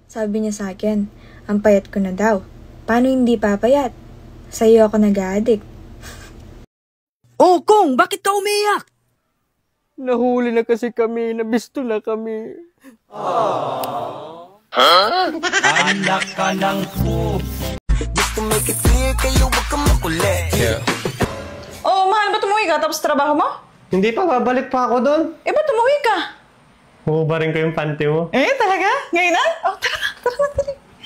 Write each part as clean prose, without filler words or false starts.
Sabi niya sa akin, ang payat ko na daw. Paano hindi papayat? Sa'yo ako nag-a-addict. Oh, Kong, bakit ka umiyak? Nahuli na kasi kami, nabisto na kami. Anak ka ng po. Oh, mahal, ba't umuwi ka tapos trabaho mo? Hindi pa, babalik pa ako doon. Eh, ba't umuwi ka? Hubarin ko yung panty mo. Eh, talaga? Ngayon na? Oh, tara.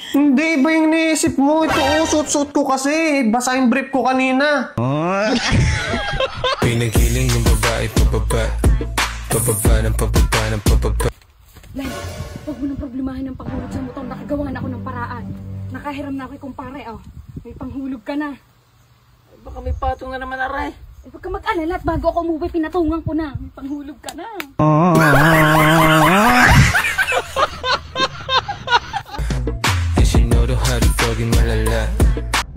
Hindi, iba yung naisip mo. Ito, suit-suit ko kasi. Basa yung brief ko kanina. Pinagiling yung babae pababa. Pababa ng pababa ng pababa. Lai, huwag mo nang problemahin ang panghulog sa motor. Nakagawa na ako ng paraan. Nakahiram na ako kay kumpare, oh. May panghulog ka na. Ay, baka may patong na naman, aray. Eh, huwag ka mag-alala at bago ako umuwi, pinatungan ko na. May panghulog ka na.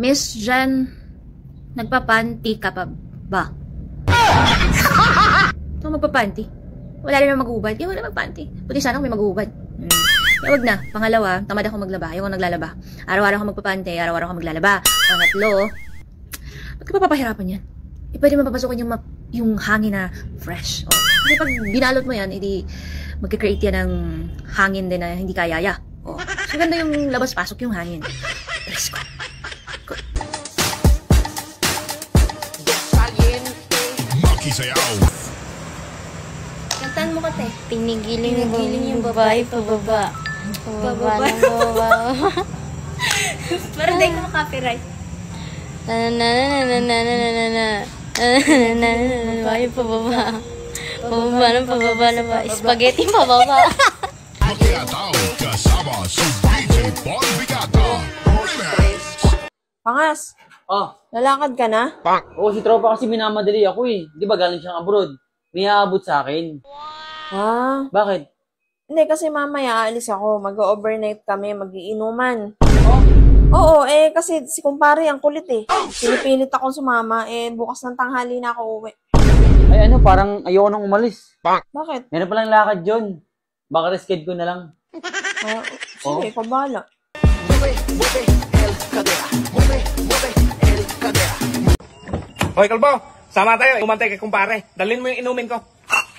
Miss Jan, nagpapanti ka pa ba? Ito magpapanti. Wala rin na mag-uubad. Yung wala magpanti. Buti sana kung may mag-uubad. Huwag na. Pangalawa, tamad ako maglaba. Yung ako naglalaba. Araw-araw ako magpapanti. Araw-araw ako maglalaba. Pangatlo, ba't ka pa papahirapan yan? Eh, pwede mapapasukin yung hangin na fresh. Oh. Kasi pag binalot mo yan, edi magkakreate yan ng hangin din na hindi kayaya. Oh. So, ganda yung labas-pasok yung hangin. Presko. Kantaan mo ka, te. Pinigiling yung babae pababa. Pababa ng baba. Parang dahil ko copyright. Babae pababa. Pababa ng pababa na ba? Spaghetti pababa. Pangas, Oh, lalakad ka na? si tropa kasi minamadali ako eh. Di ba galing siyang abroad? May aabot sa akin. Ah, Bakit? hindi kasi mamaya aalis ako. Mag-overnight kami, mag-iinuman. Oo, kasi si kumpare ang kulit eh. Pinipilit ako sumama, bukas ng tanghali na ako uwi. Ay parang ayoko nang umalis. Bakit? Meron palang lakad yun. Baka reschedule ko na lang. Sige, pabala. Hoy, Kalbo! Sama tayo. Umantay kay kumpare. Dalhin mo yung inumin ko.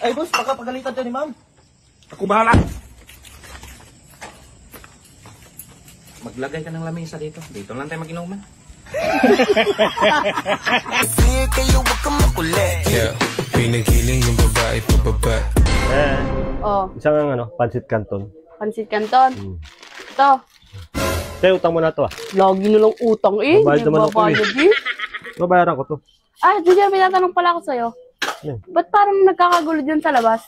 Ay, boss, baka pagalitan dyan ni ma'am. Ako bahala. Maglagay ka ng lamesa dito. Dito lang tayo mag-inuman. Pinagiling yung babae pababa. Oh. Isang pansit canton. Pansit canton. Ito. Tayo, utang mo na to ah. Lagi na lang utang eh. Babayad naman ako eh. Babayaran ko to. Junior, may tatanong pala ako sa'yo. Ba't parang nagkakagulo dyan sa labas?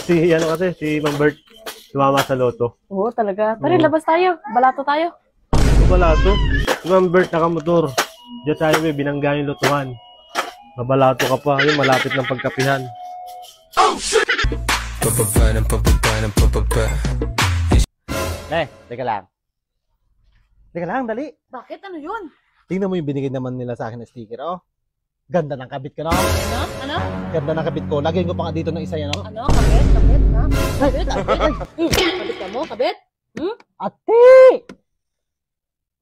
Si Ma'am Bert. Sumama sa loto. Oo, talaga. Tara, labas tayo. Balato tayo. Balato? Si Ma'am Bert nakamotor. Diyan tayo binangga yung lotuhan. Mabalato ka pa. Yung malapit ng pagkapihan. Pababa ng pababa ng pababa. Teka lang. Teka lang, dali. Bakit? Ano yun? Tingnan mo yung binigay naman nila sa akin na sticker, oh. Ganda ng kabit ko, no? Ano? Ganda ng kabit ko. Lagyan ko pa nga dito ng isa yan, no? Ano? Kabit? Ha? Kabit? Kabit ka mo? Kabit? Ate!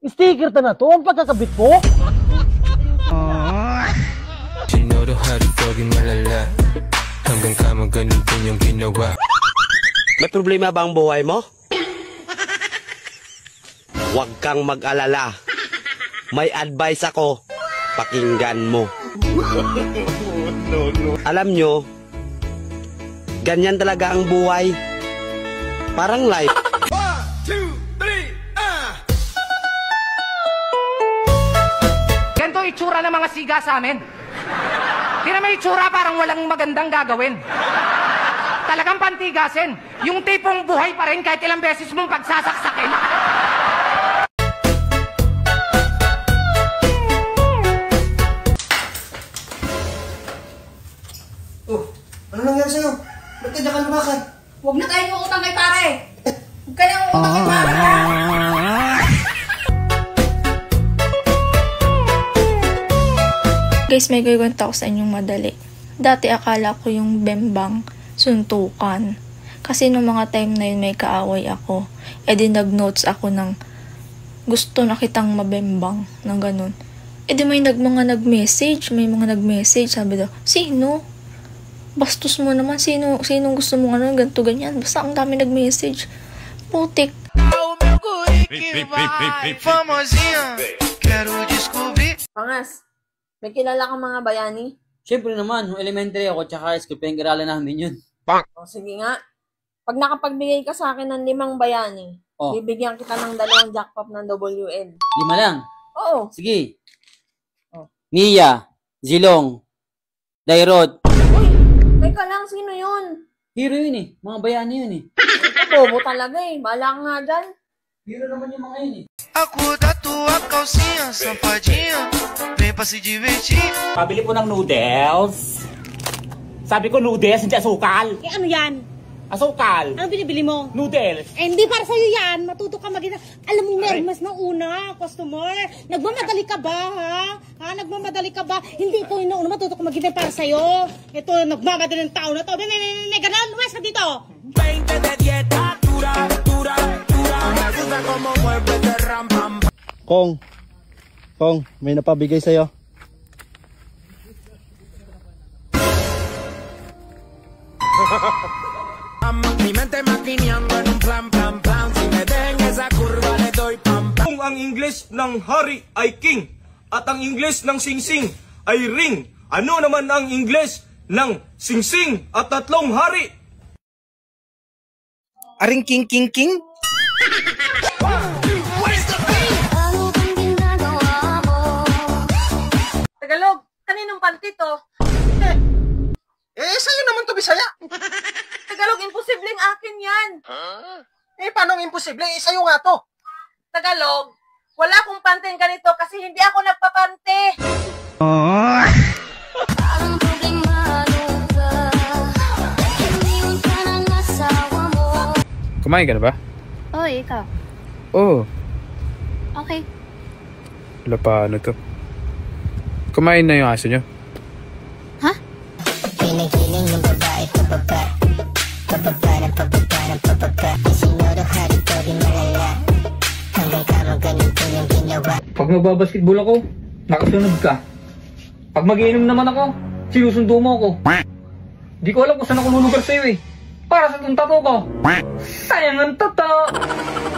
Sticker ta na to? Ang pagkakabit ko? Sinoro haripogin malala. Hanggang kama ganun din yung ginawa. May problema ba ang buhay mo? Huwag kang mag-alala. May advice ako. Pakinggan mo. Alam nyo, ganyan talaga ang buhay. Parang life. 1, 2, 3, Ganito itsura ng mga siga sa amin. Tingnan mo itsura, parang walang magandang gagawin. Talagang pantigasin. Yung tipong buhay pa rin kahit ilang beses mong pagsasaksakin. Ano nangyari sa'yo? Ba't ka ka lumakad? Huwag na tayo utang kay pare. Huwag ka na utang kay pare. Guys, may gagawin ako sa inyong madali. Dati akala ko yung bembang suntukan. Kasi nung mga time na yun may kaaway ako. E di nag-notes ako ng gusto na kitang mabembang ng ganun. E di may mga nag-message, sabi daw, sino? Bastos mo naman, sinong gusto mo ganito ganyan. Basta ang dami nag-message. Putik. Pangas, may kilala kang mga bayani? Siyempre naman, nung elementary ako, tsaka school, pinag-aralan namin yun. O sige nga, pag nakapagbigay ka sa akin ng 5 bayani, bibigyan kita ng 2 jackpot ng WL. 5 lang? Oo. Sige. Mia, Zilong, Dairot. Teka lang, sino yun? Hero yun eh. Mga bayani yun eh. Bobo talaga eh. Bahala ka nga dyan. Hero naman yung mga yun eh. Aku da tua calcinha, safadinha, vem pra se divertir. Pabili po ng noodles. Sabi ko noodles, hindi asukal. Eh ano yan? Asukal. Ano binibili mo? Noodles. Eh hindi para sa'yo yan. Matuto ka magina. Alam mo, Mermas na una, customer. Nagmamadali ka ba, ha? Nagmamadali ka ba? Hindi ito yung nauna. Matuto ka magina para sa'yo. Ito, nagmamadali ng tao na to. May ganun. Lumas ka dito. 20 de dieta, dura. Me gusta como mueve de ram pam. Kong, may napabigay sa'yo. Mi mente maquineando en un plan. Si me den esa curva le doy pam. Kung ang English ng hari ay king at ang English ng singsing ay ring, ano naman ang English ng singsing at 3 hari? Aring king. Tagalog, kaninong panty to? Sa'yo naman to, Bisaya. Tagalog, imposibleng akin yan. Paano imposible? Sa'yo nga to. Tagalog, wala akong panting ganito kasi hindi ako nagpapante. Kumain ka na ba? Oo, ikaw. Oo. Okay. Wala pa ano to. Kumain na yung aso nyo. Ha? Pinigiling ng babae pababa. Pababa ng pababa ng pababa. Isinuro hari ko rin malala. Hanggang kamo ganito yung ginawa. Pag magbabasketball ako, nakasunod ka. Pag mag-iinom naman ako, sinusundo mo ako. Di ko alam kung saan ako lulugar sa'yo eh. Para sa itong tato ko. Sayang ang tato!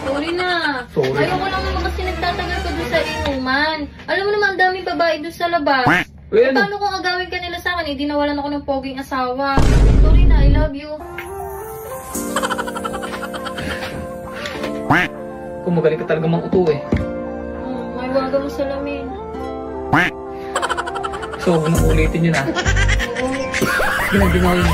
Sorry na. Sorry. Ayoko lang naman kasi nagtatagal ka doon sa inuman. Alam mo naman, ang daming babae doon sa labas. Well, paano kung agawin ka nila sa akin, di nawalan ako ng poging asawa. Sorry na, I love you. Kung magaling ka talaga manguto eh. May waga mo salamin. So, huwag mo ulitin yun ah. Ginaginaw yun.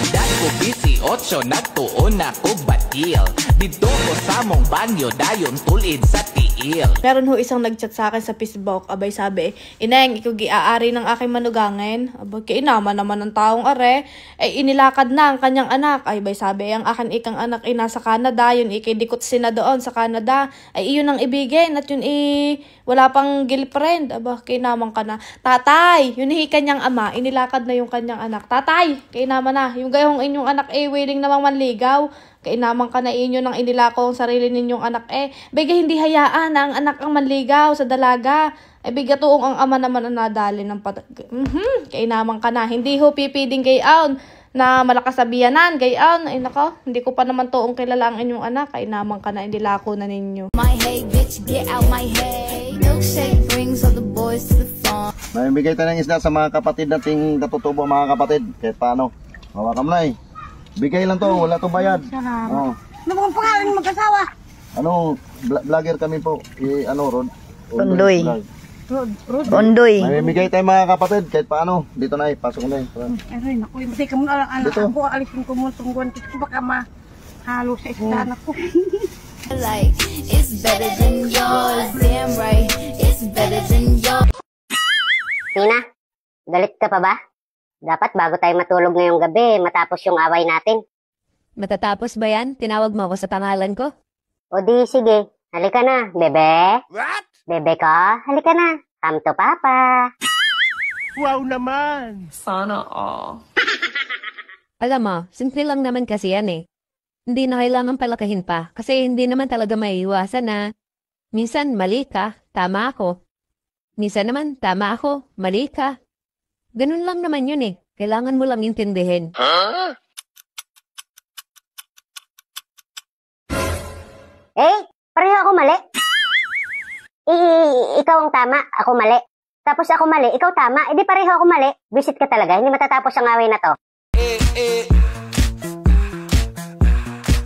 Edad ko busy, 8, nagtuon ako batil. Dito ko sa mong banyo, dayon tulid sa tiil. Meron ho isang nagchat sa akin sa Facebook, abay sabi, Ineng, ikaw giaari ng aking manugangin. Abay, kainama naman ng taong are. Ay inilakad na ang kanyang anak. Ay bay sabi, ang akin ikang anak ay nasa Canada, yun ikidikot sina doon sa Canada. Ay iyon ang ibigin at yun wala pang girlfriend. Aba, kainaman ka na. Tatay, yun kanyang ama, inilakad na yung kanyang anak. Tatay, kainaman na. Yung gayong inyong anak willing namang manligaw. Kainaman ka na inyo ng inilako ang sarili ninyong anak Bigay hindi hayaan na ang anak ang manligaw sa dalaga. Bigay tuong ang ama naman ang nadali ng kainaman ka na. Hindi ho pipiding gayon na malakas sa biyanan. Gayon, ay nako, hindi ko pa naman tuong kilala ang inyong anak. Kainaman ka na, inilako na ninyo. My hey bitch, get out my hay. Milkshake brings all the boys to the farm. Mamimigay tayo ng isda sa mga kapatid nating katutubo mga kapatid. Kahit paano. Hawakan mo na Bigay lang to, wala to bayad. Ano bang pangalan ng mag-asawa? Vlogger kami po. Rod? Ondoy. Ondoy. Mamimigay tayo mga kapatid. Kahit paano. Dito na pasok na Aray, naku, masay ka muna anak ako. Alisin ko muna itong guwantis ko. Baka mahalo sa isda ko. Like, it's better than yours. Damn right, it's better than yours. Nina, galit ka pa ba? Dapat bago tayo matulog ngayong gabi, matapos yung away natin. Matatapos ba yan? Tinawag mo ako sa pangalan ko? O di, sige. Halika na, bebe. What? Bebe ko, halika na. Come to papa. Wow naman. Sana all. Alam mo, simple lang naman kasi yan eh. Hindi na kailangan palakahin pa kasi hindi naman talaga maiiwasan na minsan mali ka, tama ako. Minsan naman tama ako, mali ka. Ganun lang naman yun eh. Kailangan mo lang intindihin. Pareho ako mali. Ikaw ang tama, ako mali. Tapos ako mali, ikaw tama. Di pareho ako mali. Visit ka talaga, hindi matatapos ang away na to.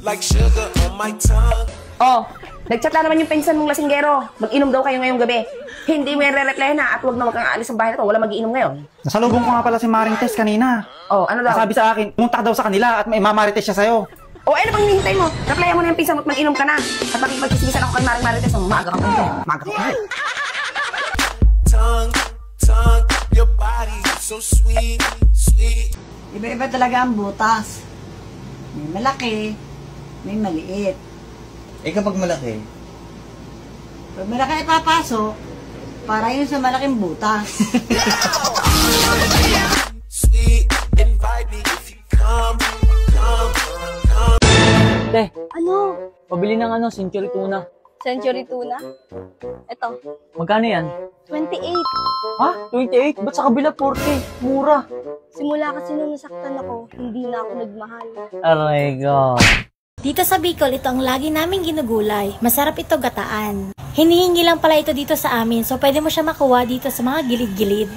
Like sugar on my tongue. Oh, nagchat na naman yung pinsan mong lasinggero. Mag-inom daw kayo ngayong gabi. Hindi mo yan re-reply na at huwag na kang aalis sa bahay na to. Wala mag-iinom ngayon. Nasalubong ko nga pala si Maring Tess kanina. Oh, ano daw? Sabi sa akin, pumunta daw sa kanila at may mamarites siya sa'yo. Oh, ano pang hinihintay mo? Replyan mo na yung pinsan mo at mag-inom ka na. At makipagkisigisan ako kay Maring Marites. Maaga ka pa rin. Maaga ka pa rin. Tongue, your body so sweet, sweet. Iba-iba talaga ang butas. May malaki, may maliit. Kapag malaki? Pag malaki ay papasok, para yun sa malaking butas. Sweet, invite me if you come. Te, Ano? pabili ng century tuna. Century tuna? Ito, Magkano yan? 28. Ha? 28? Ba't sa kabila 40? Mura. Simula kasi nung nasaktan ako, hindi na ako nagmahal. Aray ko. Dito sa Bicol, ito ang lagi naming ginugulay. Masarap ito gataan. Hinihingi lang pala ito dito sa amin, so pwede mo siya makuha dito sa mga gilid-gilid.